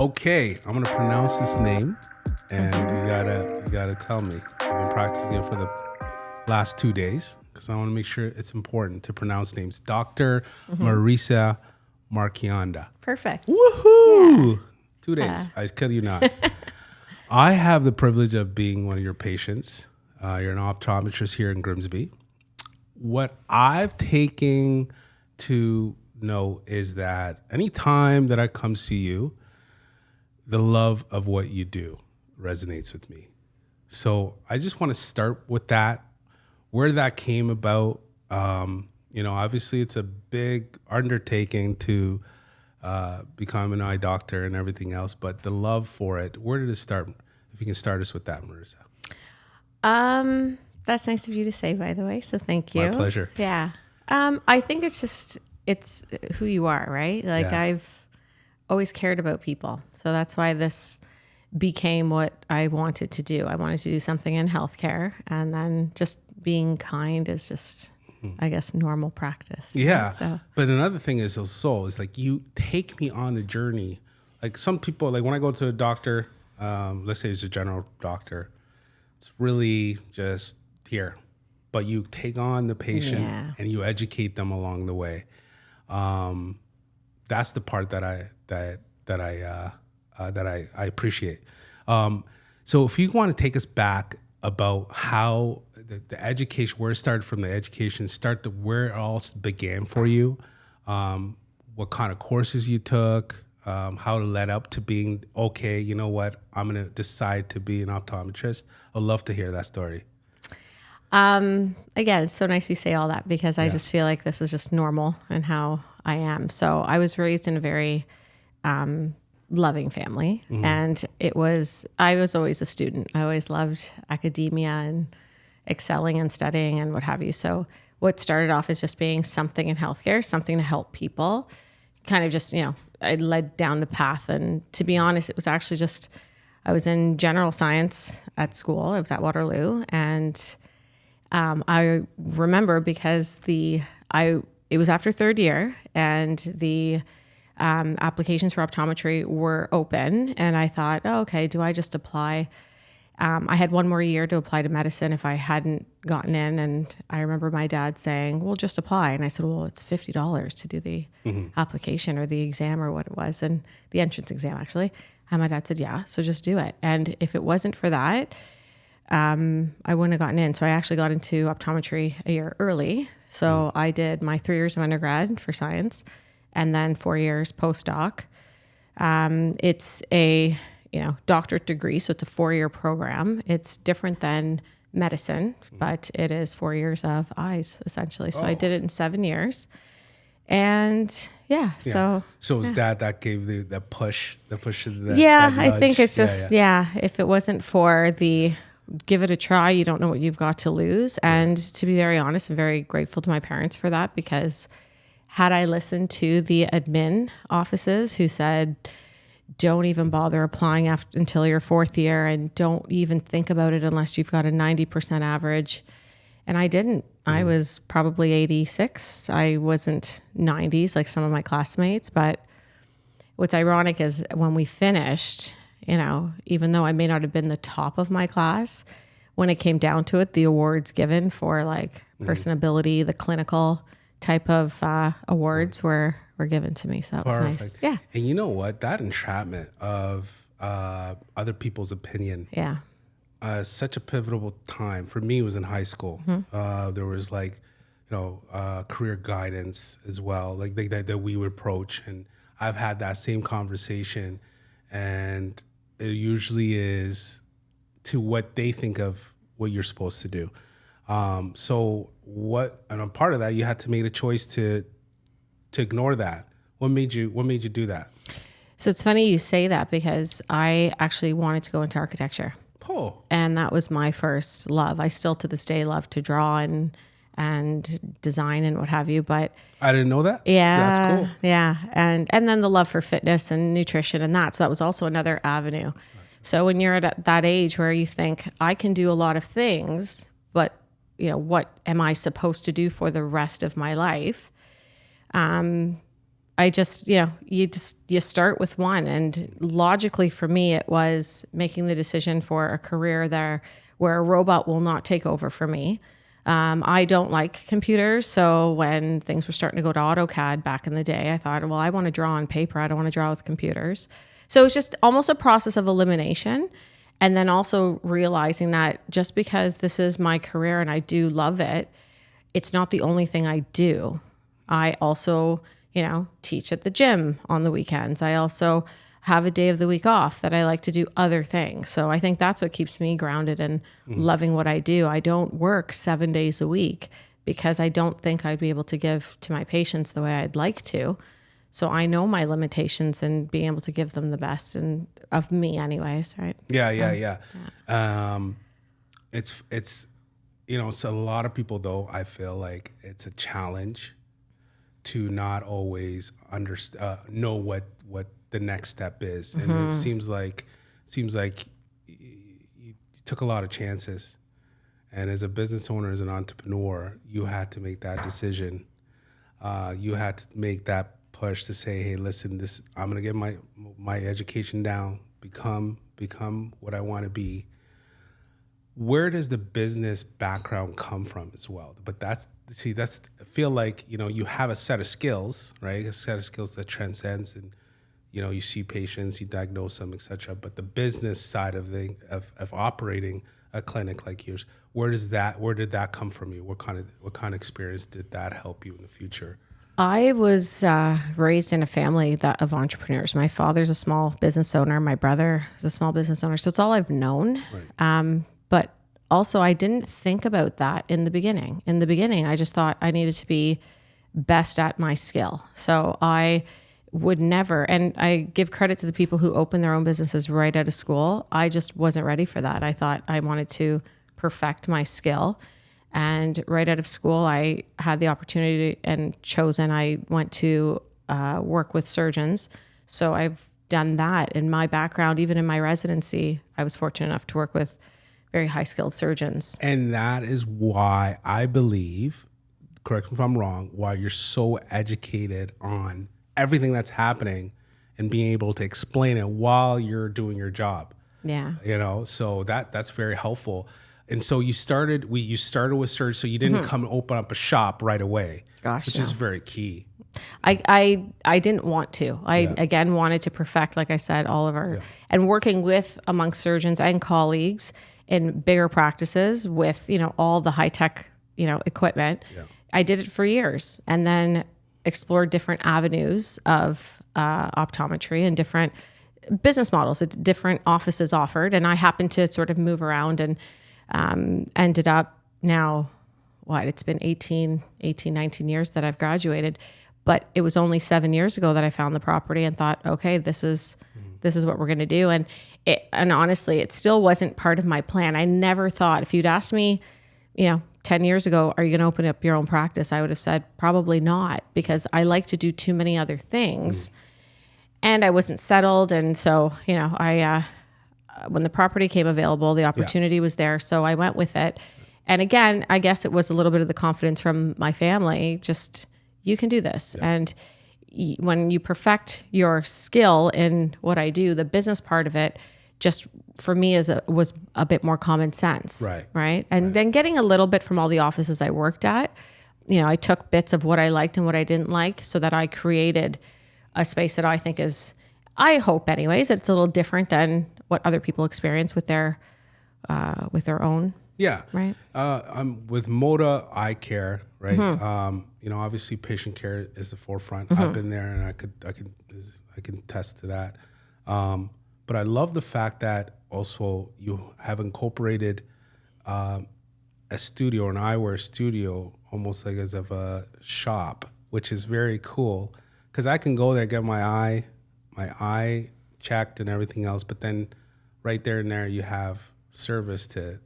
Okay, I'm gonna pronounce this name, and you gotta tell me. I've been practicing it for the last 2 days because I want to make sure it's important to pronounce names. Dr. Marisa Marchionda. Perfect. Woohoo! Yeah. 2 days. I kid you not. I have the privilege of being one of your patients. You're an optometrist here in Grimsby. What I've taken to know is that anytime that I come see you, the love of what you do resonates with me. So I just want to start with that, where that came about. Obviously it's a big undertaking to become an eye doctor and everything else, but the love for it, where did it start? If you can start us with that, Marisa. That's nice of you to say, by the way. So thank you. My pleasure. Yeah. I think it's who you are, right? Like Yeah. I've always cared about people. So that's why this became what I wanted to do. I wanted to do something in healthcare, and then just being kind is just, I guess, normal practice. Right? Yeah. So But another thing is also is like you take me on the journey. Like some people, like when I go to a doctor, let's say it's a general doctor, it's really just here. But you take on the patient and you educate them along the way. That's the part that I appreciate. So if you want to take us back about how the education, where it started from, the education, where it all began for you, what kind of courses you took, how it led up to being, okay, you know what, I'm going to decide to be an optometrist. I'd love to hear that story. again, it's so nice you say all that, because I just feel like this is just normal and how I am. So I was raised in a very loving family, and I was always a student. I always loved academia and excelling and studying and what have you. So what started off as just being something in healthcare, something to help people, kind of just, I led down the path. And to be honest, it was actually just, I was in general science at school. I was at Waterloo, and I remember because it was after third year, and the applications for optometry were open, and I thought, oh, okay, do I just apply? I had one more year to apply to medicine if I hadn't gotten in, and I remember my dad saying, well, just apply. And I said, well, it's $50 to do the application or the exam or what it was, and the entrance exam actually. And my dad said, yeah, so just do it. And if it wasn't for that, I wouldn't have gotten in. So I actually got into optometry a year early. So I did my 3 years of undergrad for science, and then 4 years postdoc. It's a doctorate degree, so it's a 4-year program. It's different than medicine, but it is 4 years of eyes essentially. So I did it in 7 years, and so it was Dad that gave the push. I think it's just if it wasn't for the give it a try, you don't know what you've got to lose. And to be very honest, I'm very grateful to my parents for that, because had I listened to the admin offices who said, don't even bother applying until your 4th year, and don't even think about it unless you've got a 90% average. And I didn't. I was probably 86. I wasn't 90s like some of my classmates. But what's ironic is when we finished, even though I may not have been the top of my class, when it came down to it, the awards given for like personability, the clinical type of awards were given to me. So that was nice. Yeah. And you know what? That entrapment of other people's opinion. Yeah. Such a pivotal time. For me, it was in high school. There was career guidance as well, like that we would approach. And I've had that same conversation, and it usually is to what they think of what you're supposed to do. And a part of that, you had to make a choice to ignore that. What made you do that? So it's funny you say that, because I actually wanted to go into architecture. Oh. And that was my first love. I still to this day love to draw and design and what have you. But I didn't know that. Yeah. That's cool. Yeah. And then the love for fitness and nutrition and that. So that was also another avenue. So when you're at that age where you think I can do a lot of things, but what am I supposed to do for the rest of my life? I just, you start with one. And logically for me, it was making the decision for a career there where a robot will not take over for me. I don't like computers. So when things were starting to go to AutoCAD back in the day, I thought, well, I want to draw on paper. I don't want to draw with computers. So it's just almost a process of elimination. And then also realizing that just because this is my career and I do love it, it's not the only thing I do. I also, teach at the gym on the weekends. I also have a day of the week off that I like to do other things. So I think that's what keeps me grounded and loving what I do. I don't work 7 days a week because I don't think I'd be able to give to my patients the way I'd like to. So I know my limitations and being able to give them the best and of me anyways, right? Yeah. It's so a lot of people though, I feel like it's a challenge to not always know what the next step is. And it seems like you took a lot of chances. And as a business owner, as an entrepreneur, you had to make that decision. You had to make that push to say, hey, listen, I'm going to get my education down, become what I want to be. Where does the business background come from as well? But I feel like, you have a set of skills, right? A set of skills that transcends and, you see patients, you diagnose them, et cetera. But the business side of operating a clinic like yours, where did that come from you? What kind of experience did that help you in the future? I was raised in a family of entrepreneurs. My father's a small business owner. My brother is a small business owner. So it's all I've known. Right. But also I didn't think about that in the beginning. In the beginning, I just thought I needed to be best at my skill. So I would never, and I give credit to the people who open their own businesses right out of school. I just wasn't ready for that. I thought I wanted to perfect my skill. And right out of school, I had the opportunity and I went to work with surgeons. So I've done that in my background. Even in my residency, I was fortunate enough to work with very high skilled surgeons. And that is why I believe, correct me if I'm wrong, why you're so educated on everything that's happening and being able to explain it while you're doing your job. Yeah. So that's very helpful. And so you started with surgery, so you didn't come and open up a shop right away. Gosh, which is very key. I didn't want to. I again wanted to perfect, like I said, all of our and working with amongst surgeons and colleagues in bigger practices with all the high tech equipment. Yeah. I did it for years, and then explored different avenues of optometry and different business models that different offices offered, and I happened to sort of move around and ended up now, it's been 19 years that I've graduated, but it was only 7 years ago that I found the property and thought, okay, this is what we're going to do. And honestly, it still wasn't part of my plan. I never thought, if you'd asked me, 10 years ago, are you going to open up your own practice? I would have said probably not, because I like to do too many other things and I wasn't settled. And so, when the property came available, the opportunity was there. So I went with it. And again, I guess it was a little bit of the confidence from my family, just, you can do this. Yeah. And when you perfect your skill in what I do, the business part of it, just for me was a bit more common sense. Right. And then getting a little bit from all the offices I worked at, I took bits of what I liked and what I didn't like, so that I created a space that I think is, I hope anyways, that it's a little different than what other people experience with their own. Yeah. Right. With Moda Eye Care, right? Obviously patient care is the forefront. I've been there, and I can attest to that. But I love the fact that also you have incorporated a studio, an eyewear studio, almost like as of a shop, which is very cool, because I can go there, get my eye checked and everything else, but then right there and there you have service to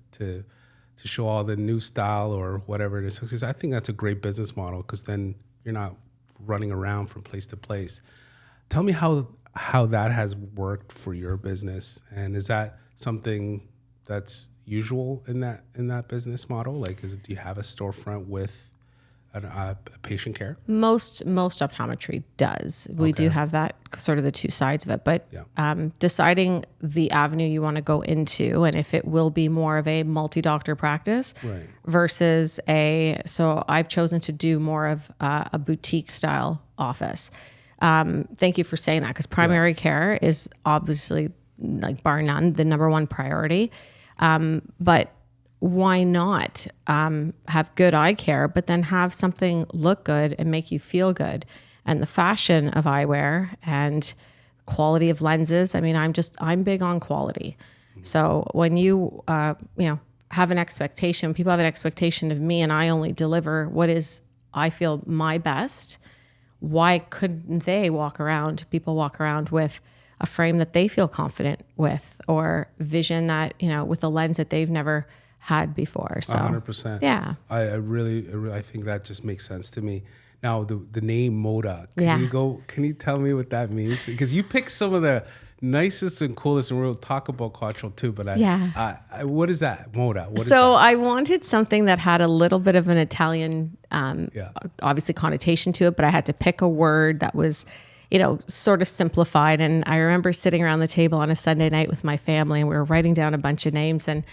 show all the new style or whatever it is. Because I think that's a great business model, because then you're not running around from place to place. Tell me how that has worked for your business, and is that something that's usual in that business model? Like, do you have a storefront with a patient care? Most optometry does. We do have that sort of the two sides of it, but deciding the avenue you want to go into and if it will be more of a multi-doctor practice versus so I've chosen to do more of a boutique style office. Thank you for saying that, because primary care is obviously, like, bar none, the number one priority. But why not have good eye care, but then have something look good and make you feel good? And the fashion of eyewear and quality of lenses. I mean, I'm big on quality. So when you, have an expectation, people have an expectation of me and I only deliver what is, I feel, my best. Why couldn't people walk around with a frame that they feel confident with, or vision that, with a lens that they've never had before? So 100%. Yeah. I really, I think that just makes sense to me. Now, the name Moda, can you tell me what that means? Because you picked some of the nicest and coolest, and we'll talk about cultural too, but what is that, Moda? I wanted something that had a little bit of an Italian, obviously, connotation to it, but I had to pick a word that was, sort of simplified. And I remember sitting around the table on a Sunday night with my family, and we were writing down a bunch of names, and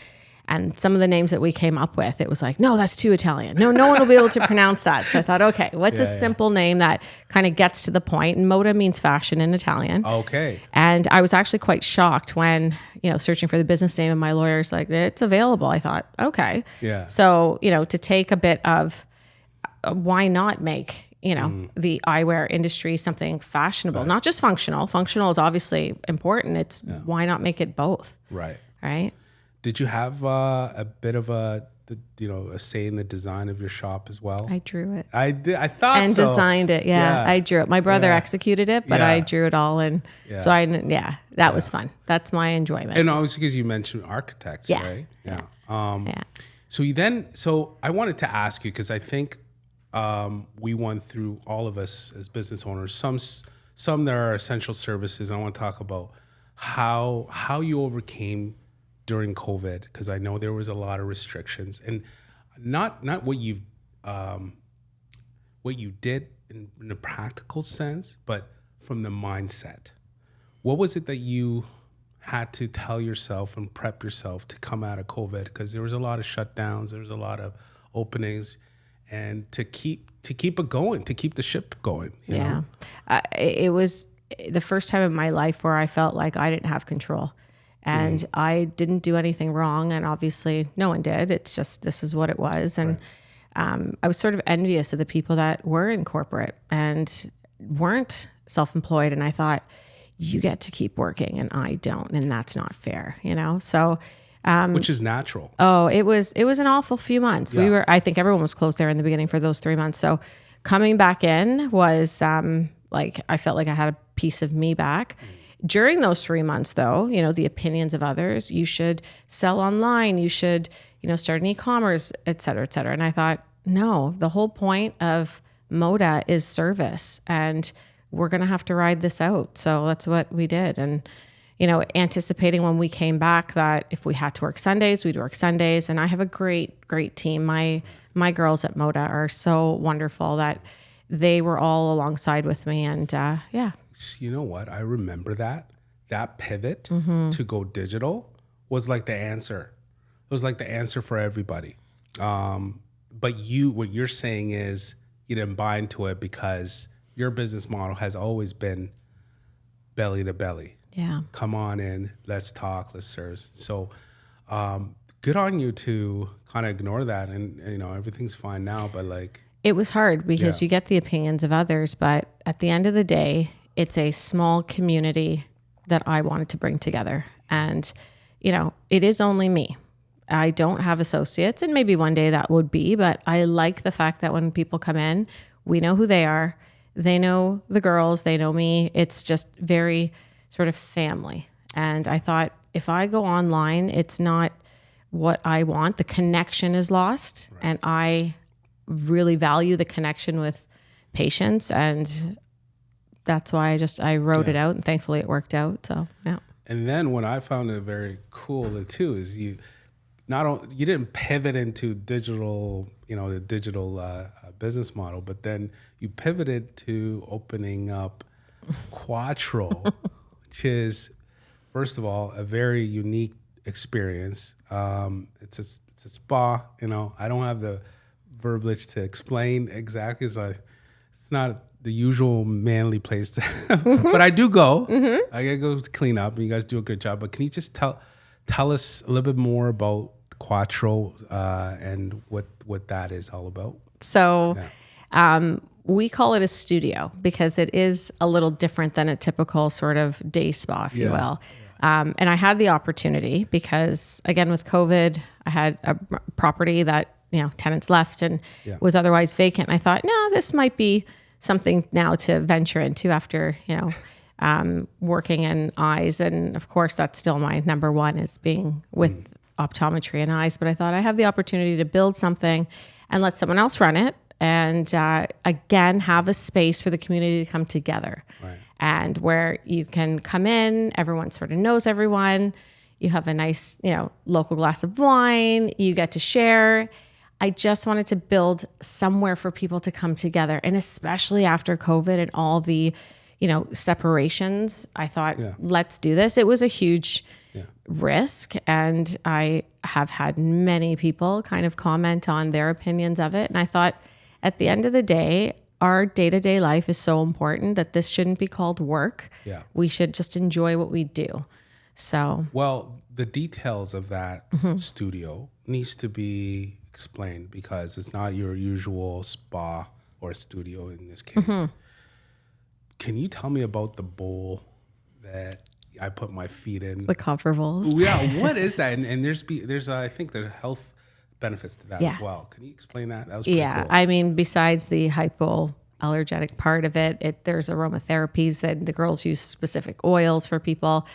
some of the names that we came up with, it was like, no, that's too Italian. No one will be able to pronounce that. So I thought, okay, what's a simple name that kind of gets to the point? And Moda means fashion in Italian. Okay. And I was actually quite shocked when, searching for the business name, and my lawyer's like, it's available. I thought, okay. Yeah. So, to take a bit of why not make, the eyewear industry something fashionable, not just functional. Functional is obviously important. It's why not make it both? Right. Right. Did you have a bit of a say in the design of your shop as well? I drew it. I did. I thought and so. Designed it. Yeah, I drew it. My brother executed it, but I drew it all. And so that was fun. That's my enjoyment. And obviously, because you mentioned architects, right? Yeah. So I wanted to ask you, because I think we went through, all of us as business owners, some there are essential services. I want to talk about how you overcame during COVID, because I know there was a lot of restrictions, and not what you did in a practical sense, but from the mindset. What was it that you had to tell yourself and prep yourself to come out of COVID? Because there was a lot of shutdowns, there was a lot of openings, and to keep it going, to keep the ship going. You know? It was the first time in my life where I felt like I didn't have control. And I didn't do anything wrong. And obviously no one did. It's just, this is what it was. And I was sort of envious of the people that were in corporate and weren't self-employed. And I thought, you get to keep working and I don't. And that's not fair, So, which is natural. Oh, it was an awful few months. Yeah. I think everyone was closed there in the beginning for those 3 months. So coming back in was I felt like I had a piece of me back. During those 3 months, though, the opinions of others, you should sell online, you should, start an e-commerce, et cetera, et cetera. And I thought, no, the whole point of Moda is service, and we're going to have to ride this out. So that's what we did. And, anticipating when we came back that if we had to work Sundays, we'd work Sundays. And I have a great, great team. My girls at Moda are so wonderful that they were all alongside with me. And You know what? I remember that pivot to go digital was like the answer. It was like the answer for everybody. But what you're saying is you didn't buy into it because your business model has always been belly to belly. Yeah. Come on in, let's talk, let's serve. So good on you to kind of ignore that, and everything's fine now, but it was hard because you get the opinions of others, but at the end of the day, it's a small community that I wanted to bring together. And, it is only me. I don't have associates, and maybe one day that would be, but I like the fact that when people come in, we know who they are. They know the girls, they know me. It's just very sort of family. And I thought, if I go online, it's not what I want. The connection is lost. Right. And I really value the connection with patients, and that's why I wrote it out, and thankfully it worked out. So, yeah. And then what I found it very cool too is you didn't pivot into digital, the digital business model, but then you pivoted to opening up Quattro, which is, first of all, a very unique experience. It's a spa. I don't have the verbiage to explain exactly. It's not the usual manly place to, but I do go. I gotta go clean up, and you guys do a good job. But can you just tell us a little bit more about Quattro and what that is all about? So we call it a studio because it is a little different than a typical sort of day spa, if you will. And I had the opportunity because, again, with COVID, I had a property that, tenants left and was otherwise vacant. And I thought, no, this might be something now to venture into after, working in eyes. And of course, that's still my number one, is being with optometry and eyes. But I thought I have the opportunity to build something and let someone else run it. And again, have a space for the community to come together. Right. And where you can come in, everyone sort of knows everyone. You have a nice, local glass of wine. You get to share. I just wanted to build somewhere for people to come together. And especially after COVID and all the, separations, I thought, let's do this. It was a huge risk. And I have had many people kind of comment on their opinions of it. And I thought, at the end of the day, our day-to-day life is so important that this shouldn't be called work. Yeah. We should just enjoy what we do. So, well, the details of that studio needs to be explained because it's not your usual spa or studio in this case. Can you tell me about the bowl that I put my feet in? the comfortables. Yeah, what is that? And there's I think there's health benefits to that as well. Can you explain that? That was pretty cool. I mean, besides the hypoallergenic part of it, there's aromatherapies that the girls use specific oils for people.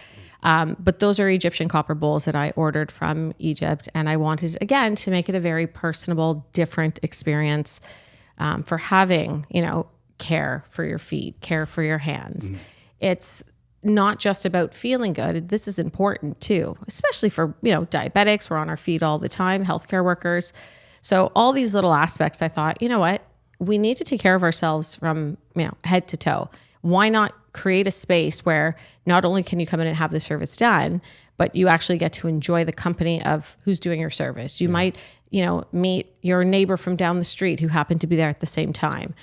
But those are Egyptian copper bowls that I ordered from Egypt. And I wanted, again, to make it a very personable, different experience for having, care for your feet, care for your hands. It's not just about feeling good. This is important too, especially for, diabetics. We're on our feet all the time, healthcare workers. So all these little aspects, I thought, you know what? We need to take care of ourselves from, head to toe. Why not create a space where not only can you come in and have the service done, but you actually get to enjoy the company of who's doing your service. You might, meet your neighbor from down the street who happened to be there at the same time.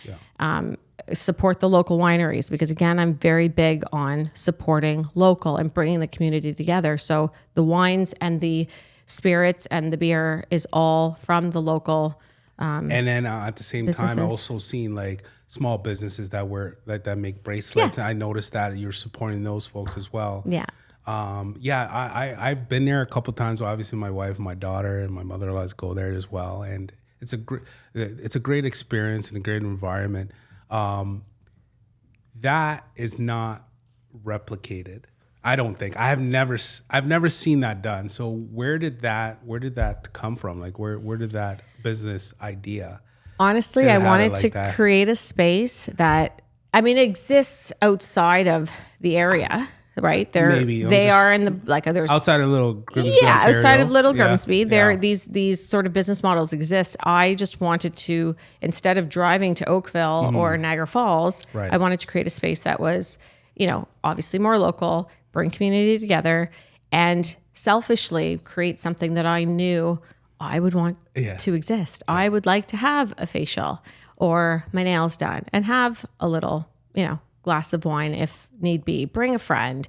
Support the local wineries because, again, I'm very big on supporting local and bringing the community together. So the wines and the spirits and the beer is all from the local and then at the same businesses. time, I also seen like small businesses that make bracelets. And I noticed that you're supporting those folks as well. I've been there a couple of times. Obviously, my wife, my daughter, and my mother-in-law go there as well, and it's a great experience and a great environment. That is not replicated. I don't think. I've never seen that done. So where did that come from? Like where did that business idea? Honestly, I wanted to create a space that, exists outside of the area, right? They are in the there's outside of Little Grimsby. Yeah, Ontario. outside of Little Grimsby, these sort of business models exist. I just wanted to, instead of driving to Oakville or Niagara Falls, I wanted to create a space that was, obviously more local, bring community together, and selfishly create something that I knew I would want to exist. I would like to have a facial or my nails done and have a little, glass of wine if need be. Bring a friend,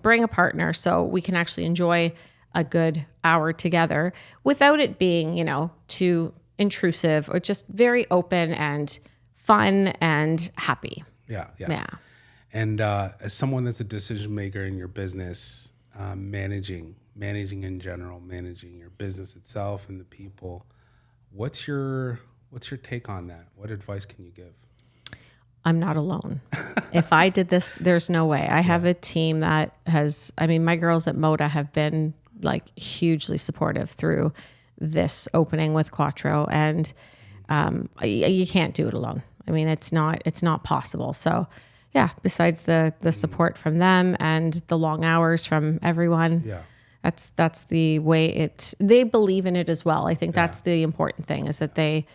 bring a partner so we can actually enjoy a good hour together without it being, too intrusive or just very open and fun and happy. Yeah. And as someone that's a decision maker in your business, managing in general, managing your business itself and the people, what's your take on that? What advice can you give? I'm not alone. If I did this, there's no way. I have a team that has, my girls at Moda have been hugely supportive through this opening with Quattro, and you can't do it alone. It's not possible. So besides the support from them and the long hours from everyone, That's the way they believe in it as well. I think that's the important thing, is that they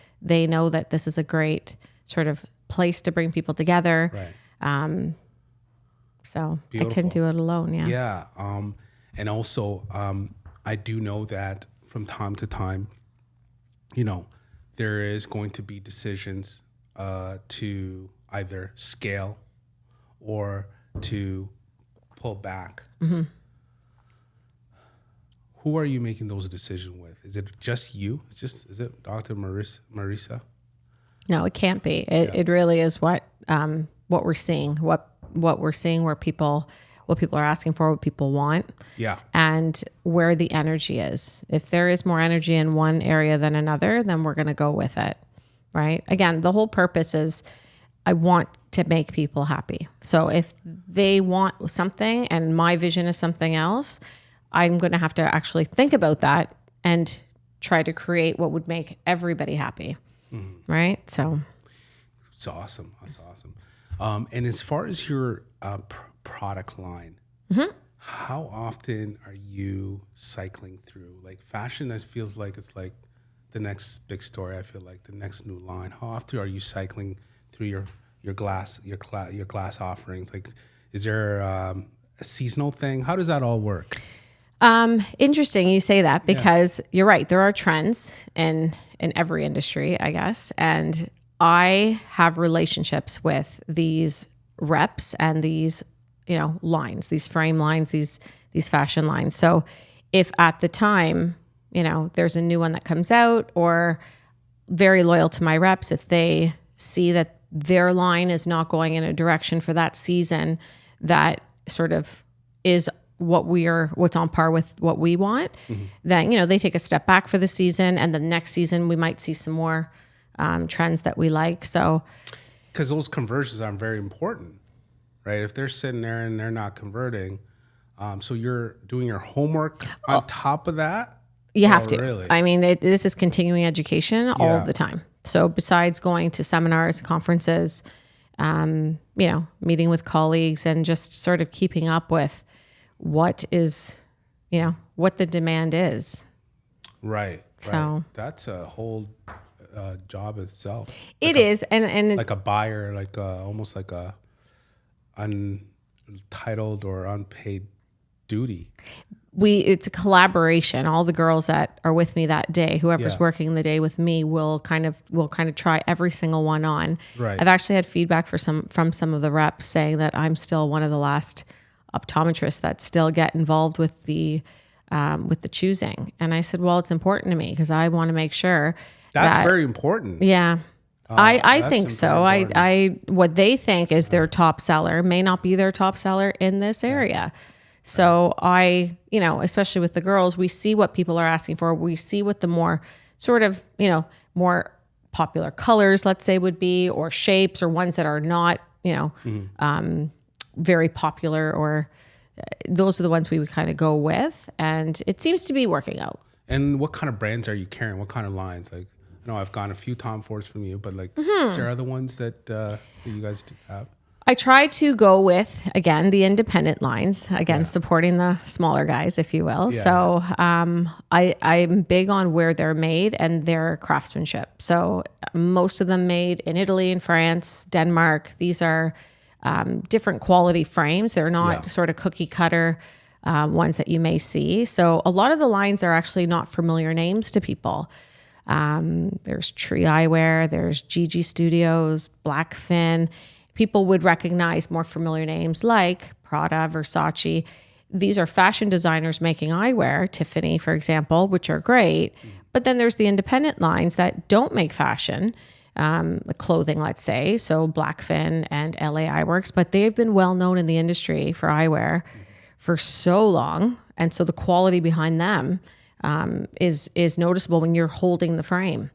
know that this is a great sort of place to bring people together. Right. So Beautiful. I couldn't do it alone. Yeah. Yeah. And also, I do know that from time to time, there is going to be decisions to either scale or to pull back. Mm-hmm. Who are you making those decisions with? Is it just you? Is it Dr. Marisa? No, it can't be. It really is what we're seeing, what we're seeing, what people are asking for, what people want. Yeah. And where the energy is. If there is more energy in one area than another, then we're going to go with it. Right? Again, the whole purpose is I want to make people happy. So if they want something and my vision is something else, I'm going to have to actually think about that and try to create what would make everybody happy. Mm-hmm. Right? So it's awesome. That's awesome. And as far as your product line, mm-hmm. how often are you cycling through? Like fashion, that feels like it's like the next big story. I feel like the next new line. How often are you cycling through your glass offerings? Like, is there a seasonal thing? How does that all work? Interesting you say that, because you're right. There are trends in every industry, I guess. And I have relationships with these reps and these, lines, these frame lines, these fashion lines. So if at the time, there's a new one that comes out, or very loyal to my reps, if they see that their line is not going in a direction for that season that sort of is what's on par with what we want, mm-hmm. then, they take a step back for the season, and the next season we might see some more trends that we like. So, because those conversions are very important, right? If they're sitting there and they're not converting, so you're doing your homework on top of that. You have to. Really? I mean, this is continuing education all the time. So besides going to seminars, conferences, meeting with colleagues, and just sort of keeping up with what is, what the demand is. Right. So that's a whole job itself. It is, and like a buyer, like almost like a untitled or unpaid duty. It's a collaboration. All the girls that are with me that day, whoever's working the day with me, will kind of try every single one on. Right. I've actually had feedback from some of the reps saying that I'm still one of the last optometrists that still get involved with the choosing. And I said, well, it's important to me because I want to make sure that's very important. Yeah. I think so. I what they think is their top seller may not be their top seller in this area. So especially with the girls, we see what people are asking for. We see what the more sort of, more popular colors, let's say, would be, or shapes, or ones that are not, very popular, or those are the ones we would kind of go with. And it seems to be working out. And what kind of brands are you carrying? What kind of lines? Like, I know I've gotten a few Tom Fords from you, but like, is there other ones that you guys have? I try to go with, again, the independent lines, supporting the smaller guys, if you will. Yeah. So I'm big on where they're made and their craftsmanship. So most of them made in Italy and France, Denmark. These are different quality frames. They're not sort of cookie cutter ones that you may see. So a lot of the lines are actually not familiar names to people. There's Tree Eyewear, there's GG Studios, Blackfin. People would recognize more familiar names like Prada, Versace. These are fashion designers making eyewear, Tiffany, for example, which are great. But then there's the independent lines that don't make fashion, clothing, let's say. So Blackfin and LA Eyeworks, but they've been well known in the industry for eyewear for so long. And so the quality behind them is noticeable when you're holding the frame.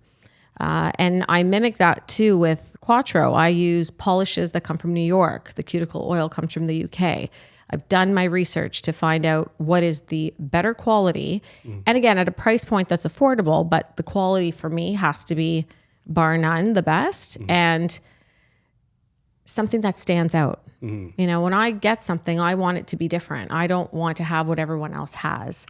And I mimic that too with Quattro. I use polishes that come from New York. The cuticle oil comes from the UK. I've done my research to find out what is the better quality. And again, at a price point that's affordable, but the quality for me has to be bar none the best. And something that stands out. You know, when I get something, I want it to be different. I don't want to have what everyone else has.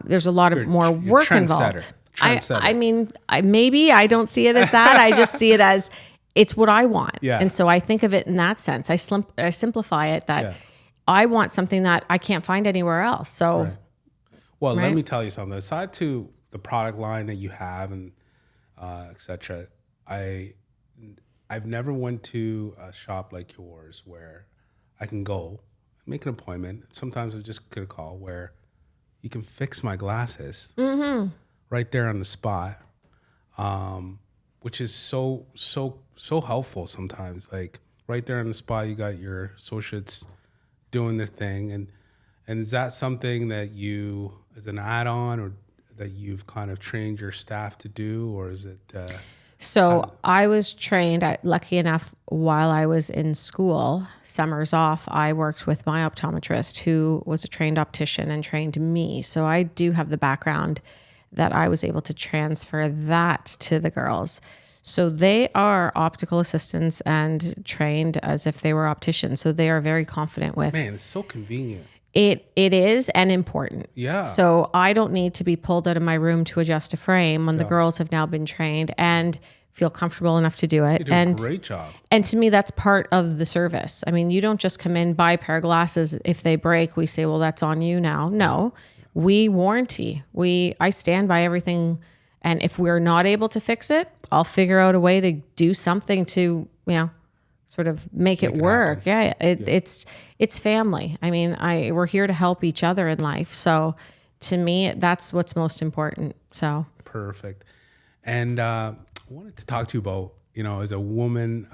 There's a lot of more work involved. I mean, maybe I don't see it as that. I just see it as it's what I want. And so I think of it in that sense. I simplify it that I want something that I can't find anywhere else. So, well, let me tell you something. Aside to the product line that you have and etc., I've never went to a shop like yours where I can go make an appointment. Sometimes I just get a call where you can fix my glasses right there on the spot, which is so helpful sometimes. Like right there on the spot, you got your associates doing their thing, and is that something that you, as an add-on, or that you've kind of trained your staff to do, or is it? So I was trained, lucky enough, while I was in school, summers off, I worked with my optometrist who was a trained optician and trained me. So I do have the background that I was able to transfer that to the girls. So they are optical assistants and trained as if they were opticians. So they are very confident with. Man, it's so convenient. It is, and important. Yeah. So I don't need to be pulled out of my room to adjust a frame when the girls have now been trained and feel comfortable enough to do it. You do a great job. And to me, that's part of the service. I mean, you don't just come in, buy a pair of glasses. If they break, we say, well, that's on you now. No, we warranty. I stand by everything. And if we're not able to fix it, I'll figure out a way to do something to, sort of make it work. It's family. I mean, we're here to help each other in life. So to me, that's what's most important. So perfect. And I wanted to talk to you about, as a woman,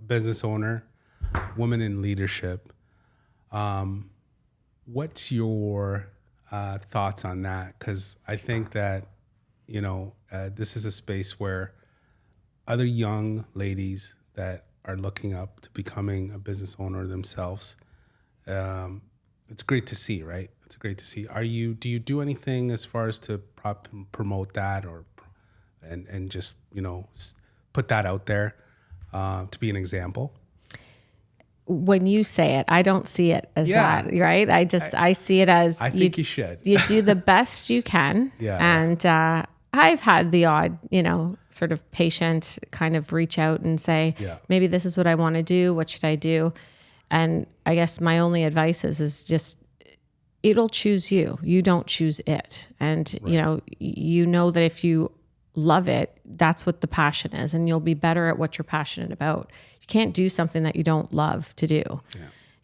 business owner, woman in leadership. What's your thoughts on that? Because I think that, this is a space where other young ladies that are looking up to becoming a business owner themselves, it's great to see, right? It's great to see. Do you do anything as far as to promote that, or and just put that out there to be an example? When you say it, I don't see it as that, right? I see it as I think you should. You do the best you can, and I've had the odd, sort of patient kind of reach out and say, maybe this is what I want to do. What should I do? And I guess my only advice is just, it'll choose you. You don't choose it. And, you know that if you love it, that's what the passion is. And you'll be better at what you're passionate about. You can't do something that you don't love to do.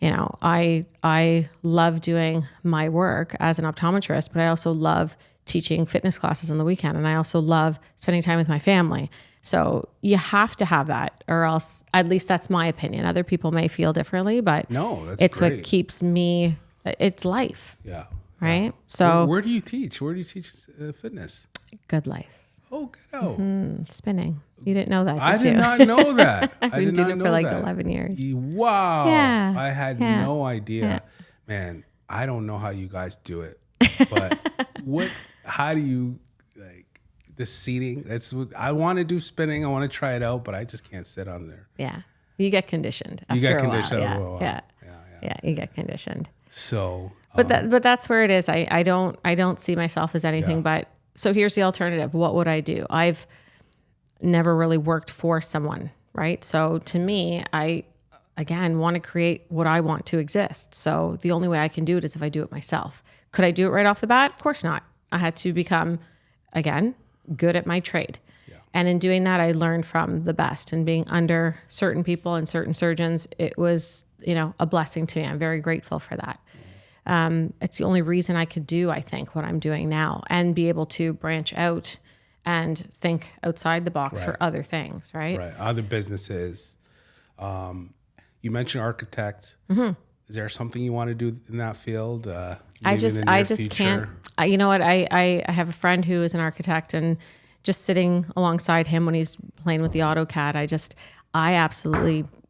I love doing my work as an optometrist, but I also love teaching fitness classes on the weekend. And I also love spending time with my family. So you have to have that, or else, at least that's my opinion. Other people may feel differently, but it's great. What keeps me, it's life. Yeah. Right. Yeah. So where do you teach? Where do you teach fitness? Good Life. Oh, good. Oh. Spinning. You didn't know that, I did not know that. I've been doing it for like 11 years. Wow. Yeah. I had no idea. Yeah. Man, I don't know how you guys do it, but how do you, the seating? That's what I want to do. Spinning. I want to try it out, but I just can't sit on there. Yeah. You get conditioned. You get conditioned. Yeah. You get conditioned. So, but that's where it is. I don't see myself as anything but. So here's the alternative. What would I do? I've never really worked for someone, right? So to me, I, again, want to create what I want to exist. So the only way I can do it is if I do it myself. Could I do it right off the bat? Of course not. I had to become, again, good at my trade. Yeah. And in doing that, I learned from the best. And being under certain people and certain surgeons, it was, a blessing to me. I'm very grateful for that. It's the only reason I could do, I think, what I'm doing now, and be able to branch out and think outside the box for other things, right? Right. Other businesses. You mentioned architect. Mm-hmm. Is there something you want to do in that field? I just can't. You know what? I have a friend who is an architect, and just sitting alongside him when he's playing with the AutoCAD,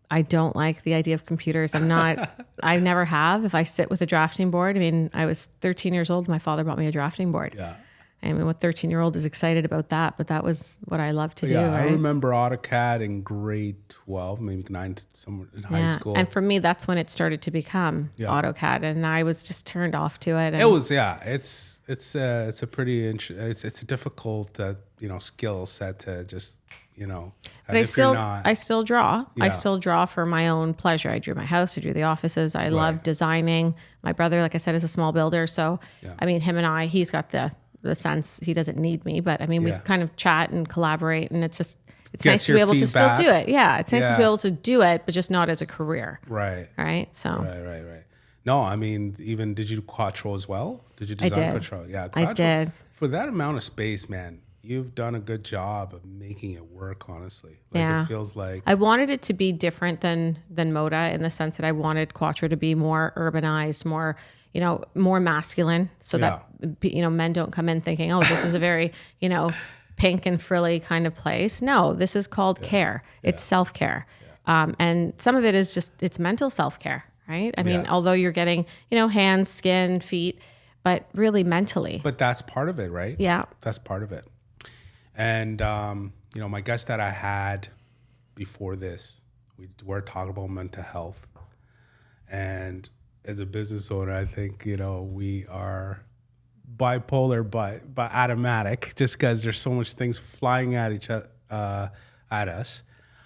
I don't like the idea of computers. I never have. If I sit with a drafting board, I mean, I was 13 years old. My father bought me a drafting board. Yeah. I mean, what 13-year-old is excited about that? But that was what I loved to do. Yeah, I Right? remember AutoCAD in grade 12, maybe 9, somewhere in high school. And for me, that's when it started to become AutoCAD, and I was just turned off to it. And It was, it's a pretty it's a difficult skill set to just But I still draw. I still draw for my own pleasure. I drew my house. I drew the offices. I love designing. My brother, like I said, is a small builder. So, I mean, him and he's got the sense. He doesn't need me, but I mean, we kind of chat and collaborate, and it's nice to be able to still do it. Yeah, it's nice to be able to do it, but just not as a career. Right. Right. So. Right. No, I mean, even did you do Quattro as well? Did you design Quattro? Yeah, Quattro, I did. For that amount of space, man, you've done a good job of making it work, honestly. It feels like I wanted it to be different than Moda, in the sense that I wanted Quattro to be more urbanized, more more masculine, so that men don't come in thinking, oh, this is a very pink and frilly kind of place. No, this is called care. It's self-care. And some of it is just, it's mental self-care, right? I mean, although you're getting, hands, skin, feet, but really mentally. But that's part of it, right? Yeah. That's part of it. And, my guest that I had before this, we were talking about mental health. And as a business owner, I think, we are bipolar, but automatic, just because there's so much things flying at each other, at us.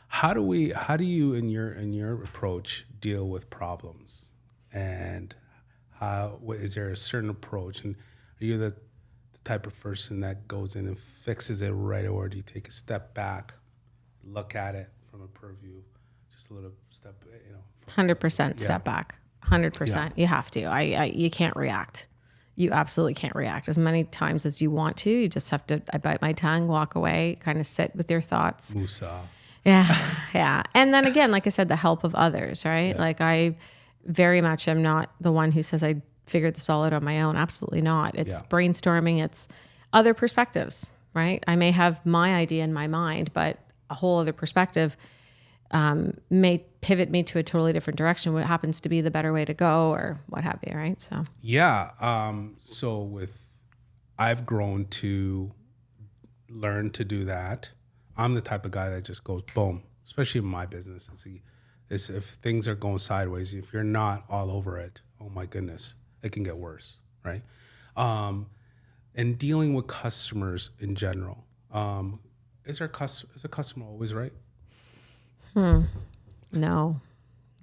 How do you in your approach deal with problems, and is there a certain approach, and are you the type of person that goes in and fixes it right, or do you take a step back, look at it from a purview, just a little step, 100% step back, 100%. You have to. You can't react. You absolutely can't react as many times as you want to. You just have to, I bite my tongue, walk away, kind of sit with your thoughts. Musa. Yeah. And then again, like I said, the help of others, right? Yeah. Like I very much am not the one who says I figured this all out on my own. Absolutely not. It's brainstorming. It's other perspectives, right? I may have my idea in my mind, but a whole other perspective may pivot me to a totally different direction, what happens to be the better way to go or what have you, right? So I've grown to learn to do that. I'm the type of guy that just goes boom, especially in my business. It's if things are going sideways, if you're not all over it, oh my goodness, it can get worse, right? And dealing with customers in general, is a customer always right? No,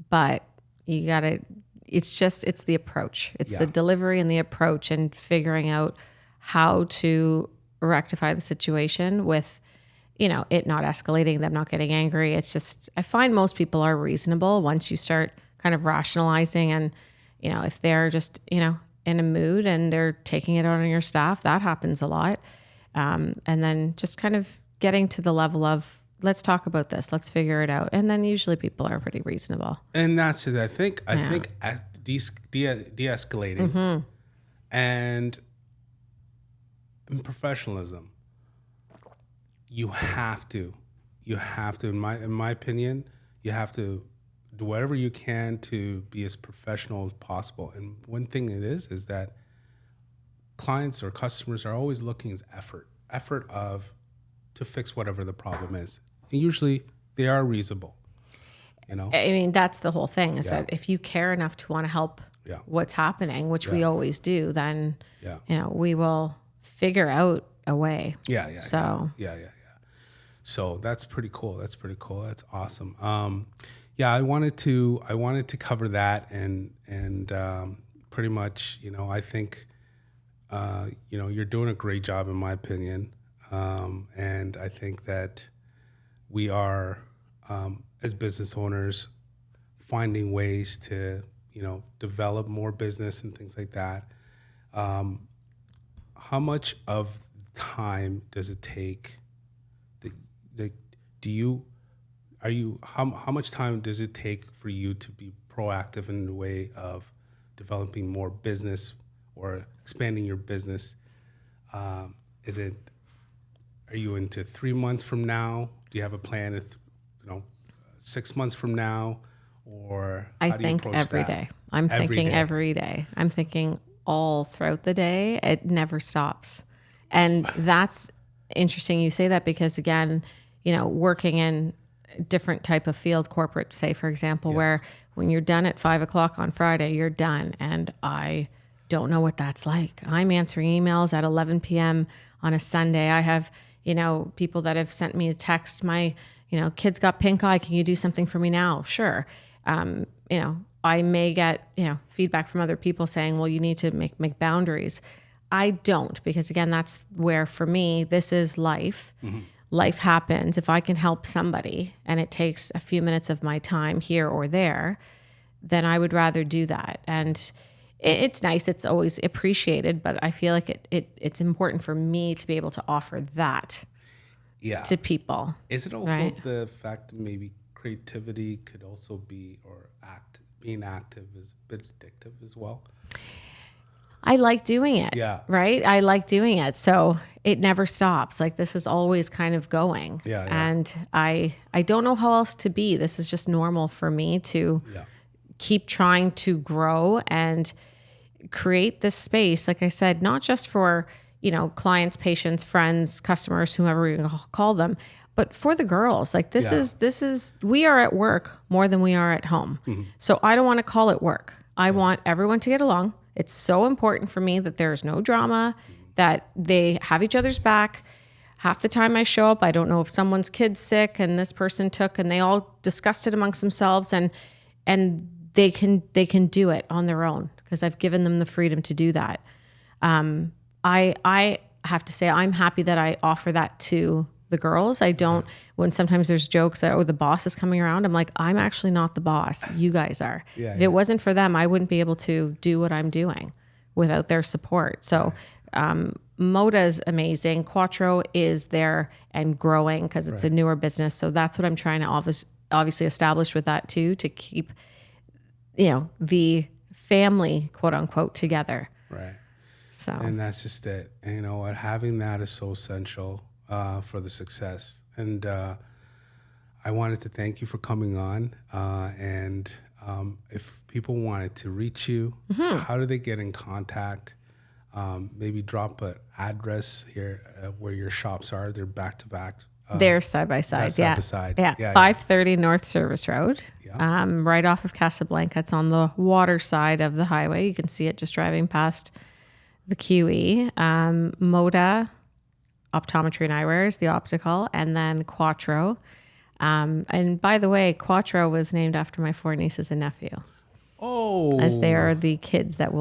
but you gotta, it's the approach. It's the delivery and the approach, and figuring out how to rectify the situation with, it not escalating, them not getting angry. It's just, I find most people are reasonable once you start kind of rationalizing, and, if they're just, in a mood and they're taking it out on your staff, that happens a lot. And then just kind of getting to the level of, let's talk about this, let's figure it out. And then usually people are pretty reasonable. And that's it. I think de-escalating and in professionalism, you have to, in my opinion, you have to do whatever you can to be as professional as possible. And one thing it is that clients or customers are always looking at effort to fix whatever the problem is. And usually they are reasonable, I mean, that's the whole thing, is that if you care enough to want to help what's happening, which we always do, then, we will figure out a way. So that's pretty cool. That's awesome. I wanted to cover that and pretty much, I think, you're doing a great job in my opinion. And I think that we are, as business owners, finding ways to, develop more business and things like that. How much of time does it take? How much time does it take for you to be proactive in the way of developing more business or expanding your business? Are you into 3 months from now? Do you have a plan? 6 months from now, or how do you approach that? Every day. I'm thinking every day. I'm thinking all throughout the day. It never stops. And that's interesting you say that, because again, working in a different type of field, corporate, say, for example, where when you're done at 5:00 on Friday, you're done. And I don't know what that's like. I'm answering emails at 11 p.m. on a Sunday. I have, people that have sent me a text, my, kids got pink eye. Can you do something for me now? Sure. I may get, feedback from other people saying, well, you need to make boundaries. I don't, because again, that's where for me, this is life. Mm-hmm. Life happens. If I can help somebody and it takes a few minutes of my time here or there, then I would rather do that. And it's nice. It's always appreciated, but I feel like it's important for me to be able to offer that to people. Is it also the fact that maybe creativity could also be, or being active is a bit addictive as well? I like doing it. Yeah. Right? I like doing it. So it never stops. Like, this is always kind of going. Yeah. And I don't know how else to be. This is just normal for me to keep trying to grow and create this space. Like I said, not just for, clients, patients, friends, customers, whoever you call them, but for the girls. Like, this is, we are at work more than we are at home. Mm-hmm. So I don't want to call it work. I want everyone to get along. It's so important for me that there's no drama, that they have each other's back. Half the time I show up, I don't know if someone's kid's sick and this person took, and they all discussed it amongst themselves, and they can do it on their own because I've given them the freedom to do that. I have to say, I'm happy that I offer that to the girls. I don't, when sometimes there's jokes that, the boss is coming around, I'm like, I'm actually not the boss. You guys are. If it wasn't for them, I wouldn't be able to do what I'm doing without their support. So, Moda is amazing. Quattro is there and growing because it's a newer business. So that's what I'm trying to obviously establish with that too, to keep, the family, quote unquote, together. Right. So, and that's just it. And you know what? Having that is so essential for the success. And I wanted to thank you for coming on. And if people wanted to reach you, how do they get in contact? Maybe drop an address here where your shops are. They're back to back. They're side by side. Side by side. Yeah. 530 North Service Road. Yeah. Right off of Casablanca. It's on the water side of the highway. You can see it just driving past the QE. Moda, Optometry and Eyewear is the optical, and then Quattro. And by the way, Quattro was named after my 4 nieces and nephew. Oh. As they are the kids that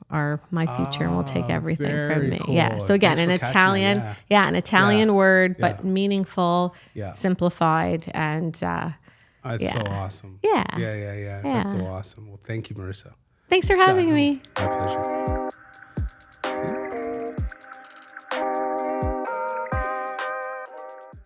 are my future and will take everything from me. Cool. Yeah. So again, an Italian, an Italian word, but meaningful, simplified, and that's so awesome. Yeah. Yeah. That's so awesome. Well, thank you, Marisa. Thanks for having me. My pleasure.